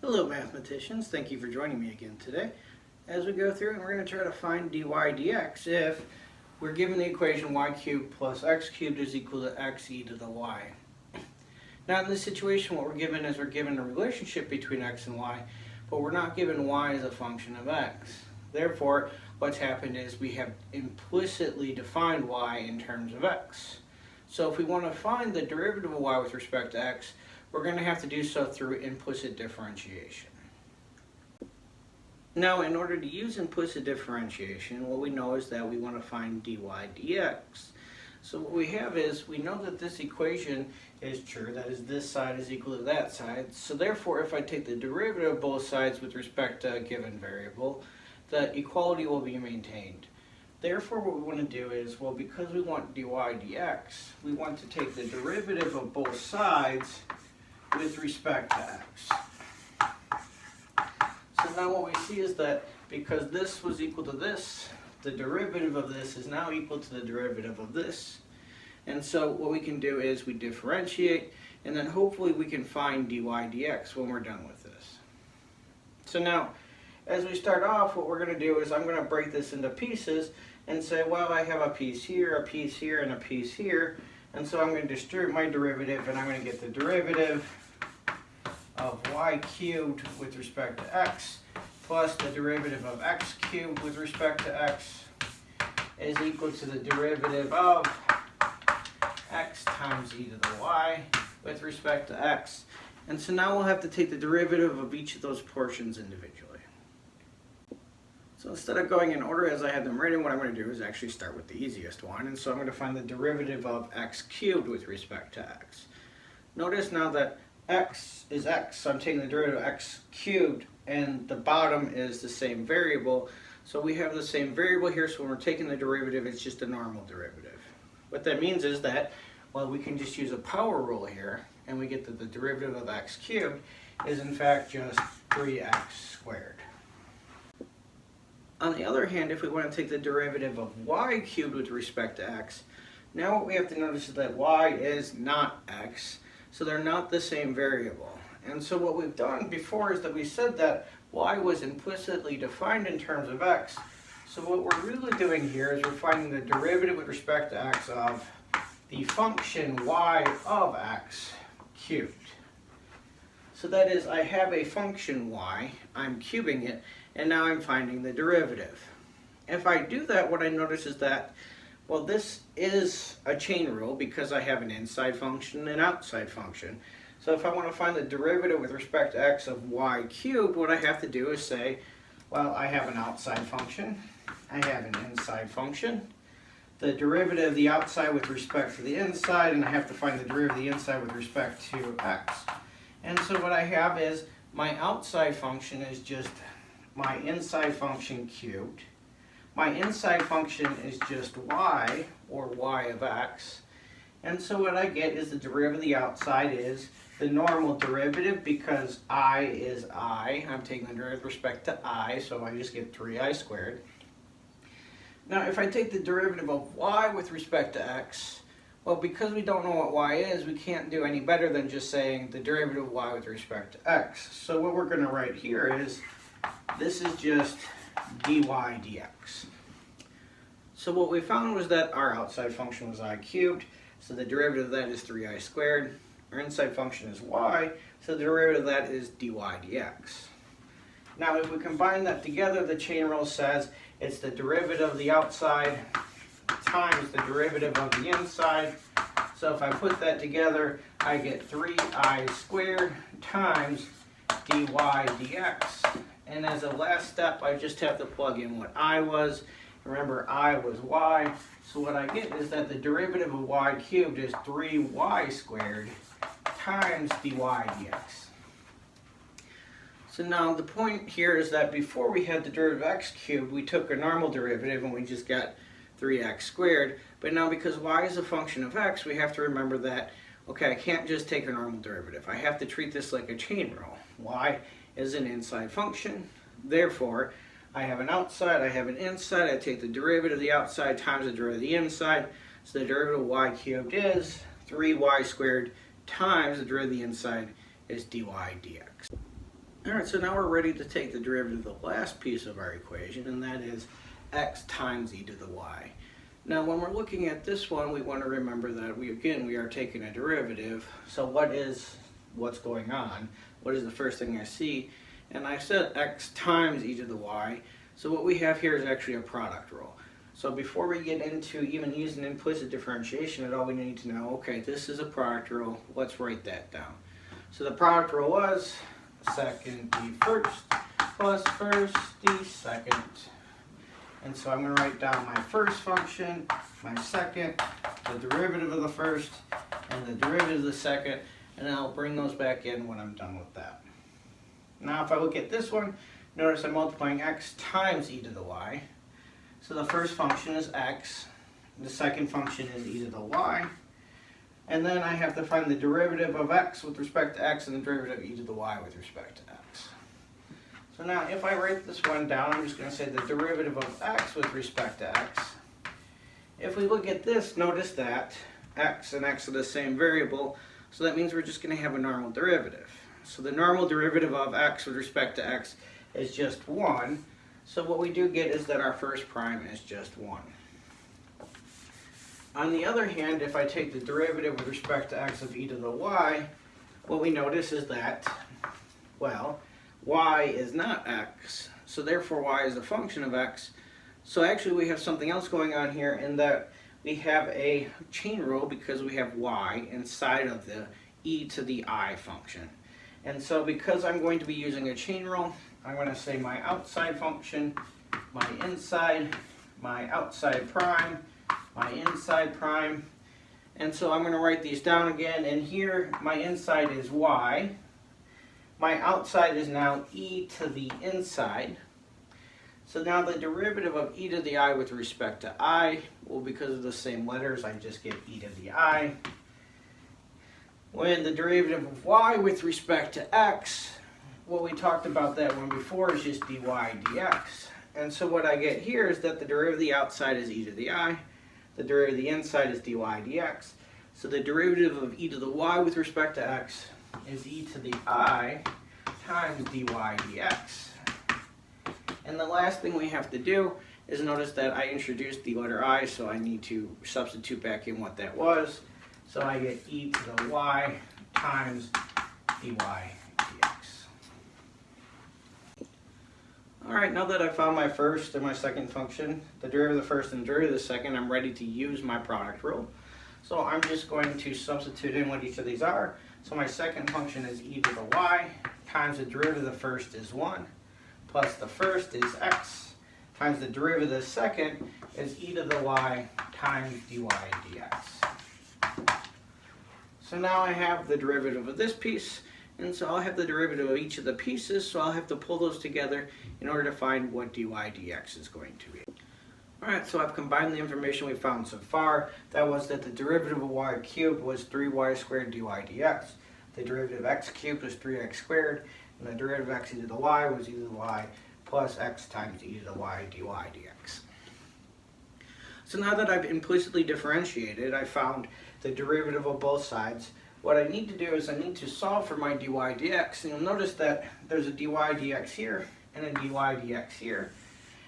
Hello mathematicians, thank you for joining me again today. As we go through, and we're going to try to find dy dx if we're given the equation y cubed plus x cubed is equal to x e to the y. Now in this situation what we're given is we're given a relationship between x and y, but we're not given y as a function of x. Therefore, what's happened is we have implicitly defined y in terms of x. So if we want to find the derivative of y with respect to x, we're going to have to do so through implicit differentiation. Now, in order to use implicit differentiation, what we know is that we want to find dy dx. So what we have is, we know that this equation is true, that is this side is equal to that side. So therefore, if I take the derivative of both sides with respect to a given variable, the equality will be maintained. Therefore, what we want to do is, well, because we want dy dx, we want to take the derivative of both sides with respect to x. So now what we see is that because this was equal to this, the derivative of this is now equal to the derivative of this. And so what we can do is we differentiate, and then hopefully we can find dy dx when we're done with this. So now, as we start off, what we're going to do is I'm going to break this into pieces and say, well, I have a piece here, and a piece here. And so I'm going to distribute my derivative, and I'm going to get the derivative of y cubed with respect to x plus the derivative of x cubed with respect to x is equal to the derivative of x times e to the y with respect to x. And so now we'll have to take the derivative of each of those portions individually. So instead of going in order as I had them written, what I'm going to do is actually start with the easiest one. And so I'm going to find the derivative of x cubed with respect to x. Notice now that x is x, so I'm taking the derivative of x cubed, and the bottom is the same variable. So we have the same variable here, so when we're taking the derivative, it's just a normal derivative. What that means is that, well, we can just use a power rule here, and we get that the derivative of x cubed is in fact just 3x squared. On the other hand, if we want to take the derivative of y cubed with respect to x, now what we have to notice is that y is not x, so they're not the same variable. And so what we've done before is that we said that y was implicitly defined in terms of x. So what we're really doing here is we're finding the derivative with respect to x of the function y of x cubed. So that is, I have a function y, I'm cubing it, and now I'm finding the derivative. If I do that, what I notice is that, well, this is a chain rule because I have an inside function and an outside function. So if I want to find the derivative with respect to x of y cubed, what I have to do is say, well, I have an outside function, I have an inside function, the derivative of the outside with respect to the inside, and I have to find the derivative of the inside with respect to x. And so what I have is my outside function is just my inside function cubed. My inside function is just y, or y of x. And so what I get is the derivative of the outside is the normal derivative because I is I. I'm taking the derivative with respect to I, so I just get 3i squared. Now if I take the derivative of y with respect to x, well, because we don't know what y is, we can't do any better than just saying the derivative of y with respect to x. So what we're going to write here is, this is just dy dx. So what we found was that our outside function was I cubed, so the derivative of that is 3i squared. Our inside function is y, so the derivative of that is dy dx. Now if we combine that together, the chain rule says it's the derivative of the outside times the derivative of the inside. So if I put that together, I get 3i squared times dy dx. And as a last step, I just have to plug in what I was. Remember, I was y. So what I get is that the derivative of y cubed is 3y squared times dy dx. So now the point here is that before we had the derivative of x cubed, we took a normal derivative and we just got 3x squared. But now because y is a function of x, we have to remember that, okay, I can't just take a normal derivative. I have to treat this like a chain rule. Y is an inside function. Therefore, I have an outside, I have an inside. I take the derivative of the outside times the derivative of the inside. So the derivative of y cubed is 3y squared times the derivative of the inside is dy dx. Alright, so now we're ready to take the derivative of the last piece of our equation, and that is x times e to the y. Now when we're looking at this one, we want to remember that we are taking a derivative. So what's going on? What is the first thing I see? And I said x times e to the y. So what we have here is actually a product rule. So before we get into even using implicit differentiation at all, we need to know, okay, this is a product rule. Let's write that down. So the product rule was second d first plus first d second. And so I'm going to write down my first function, my second, the derivative of the first, and the derivative of the second, and I'll bring those back in when I'm done with that. Now if I look at this one, notice I'm multiplying x times e to the y. So the first function is x, the second function is e to the y, and then I have to find the derivative of x with respect to x and the derivative of e to the y with respect to x. So now if I write this one down, I'm just going to say the derivative of x with respect to x. If we look at this, notice that x and x are the same variable, so that means we're just going to have a normal derivative. So the normal derivative of x with respect to x is just 1. So what we do get is that our first prime is just 1. On the other hand, if I take the derivative with respect to x of e to the y, what we notice is that, well, y is not x, so therefore y is a function of x. So actually we have something else going on here in that we have a chain rule because we have y inside of the e to the I function. And so because I'm going to be using a chain rule, I'm going to say my outside function, my inside, my outside prime, my inside prime. And so I'm going to write these down again, and here my inside is y. My outside is now e to the inside. So now the derivative of e to the I with respect to I, well, because of the same letters, I just get e to the I. When the derivative of y with respect to x, well, we talked about that one before, is just dy dx. And so what I get here is that the derivative of the outside is e to the I. The derivative of the inside is dy dx. So the derivative of e to the y with respect to x is e to the I times dy dx. And the last thing we have to do is notice that I introduced the letter I, so I need to substitute back in what that was. So I get e to the y times dy dx. Alright, now that I've found my first and my second function, the derivative of the first and the derivative of the second, I'm ready to use my product rule. So I'm just going to substitute in what each of these are. So my second function is e to the y times the derivative of the first is 1, plus the first is x, times the derivative of the second is e to the y times dy dx. So now I have the derivative of this piece, and so I'll have the derivative of each of the pieces, so I'll have to pull those together in order to find what dy dx is going to be. Alright, so I've combined the information we found so far. That was that the derivative of y cubed was 3y squared dy dx. The derivative of x cubed was 3x squared, and the derivative of x e to the y was e to the y plus x times e to the y dy dx. So now that I've implicitly differentiated, I found the derivative of both sides. What I need to do is I need to solve for my dy dx, and you'll notice that there's a dy dx here and a dy dx here.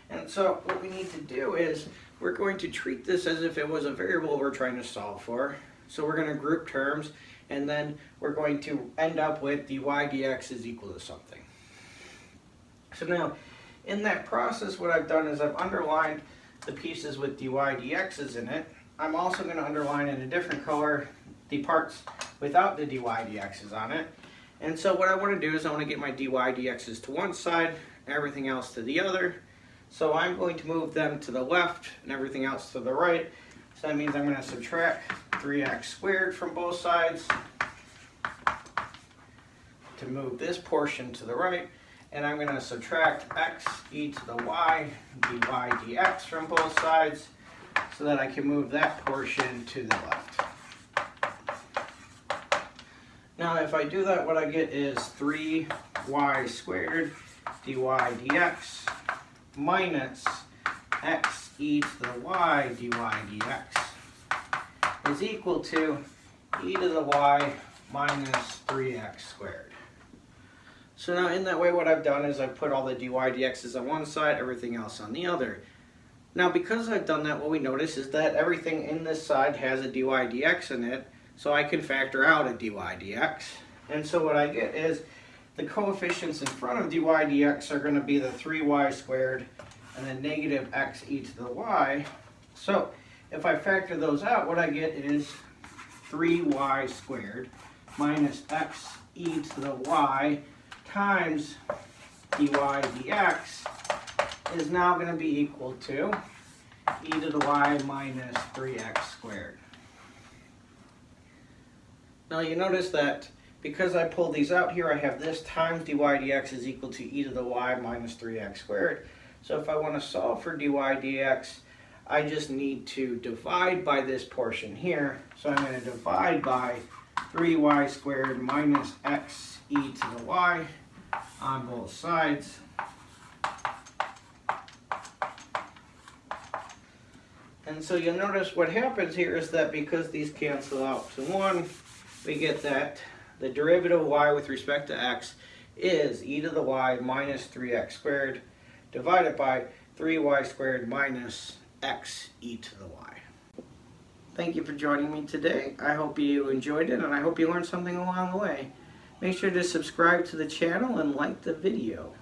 And so what we need to do is we're going to treat this as if it was a variable we're trying to solve for. So we're going to group terms, and then we're going to end up with dy dx is equal to something. So now, in that process, what I've done is I've underlined the pieces with dy dx's in it. I'm also going to underline in a different color the parts without the dy dx's on it. And so what I want to do is I want to get my dy dx's to one side, everything else to the other. So I'm going to move them to the left and everything else to the right. So that means I'm going to subtract 3x squared from both sides to move this portion to the right. And I'm going to subtract x e to the y dy dx from both sides so that I can move that portion to the left. Now if I do that, what I get is 3y squared dy dx minus x e to the y dy dx is equal to e to the y minus 3x squared. So now in that way what I've done is I've put all the dy dx's on one side, everything else on the other. Now because I've done that, what we notice is that everything in this side has a dy dx in it, so I can factor out a dy dx. And so what I get is the coefficients in front of dy dx are going to be the 3y squared and then negative x e to the y. So if I factor those out, what I get is 3y squared minus x e to the y times dy dx is now going to be equal to e to the y minus 3x squared. Now you notice that because I pulled these out here, I have this times dy dx is equal to e to the y minus 3x squared. So if I want to solve for dy dx, I just need to divide by this portion here. So I'm going to divide by 3y squared minus x e to the y on both sides. And so you'll notice what happens here is that because these cancel out to 1, we get that the derivative of y with respect to x is e to the y minus 3x squared divided by 3y squared minus x e to the y. Thank you for joining me today. I hope you enjoyed it and I hope you learned something along the way. Make sure to subscribe to the channel and like the video.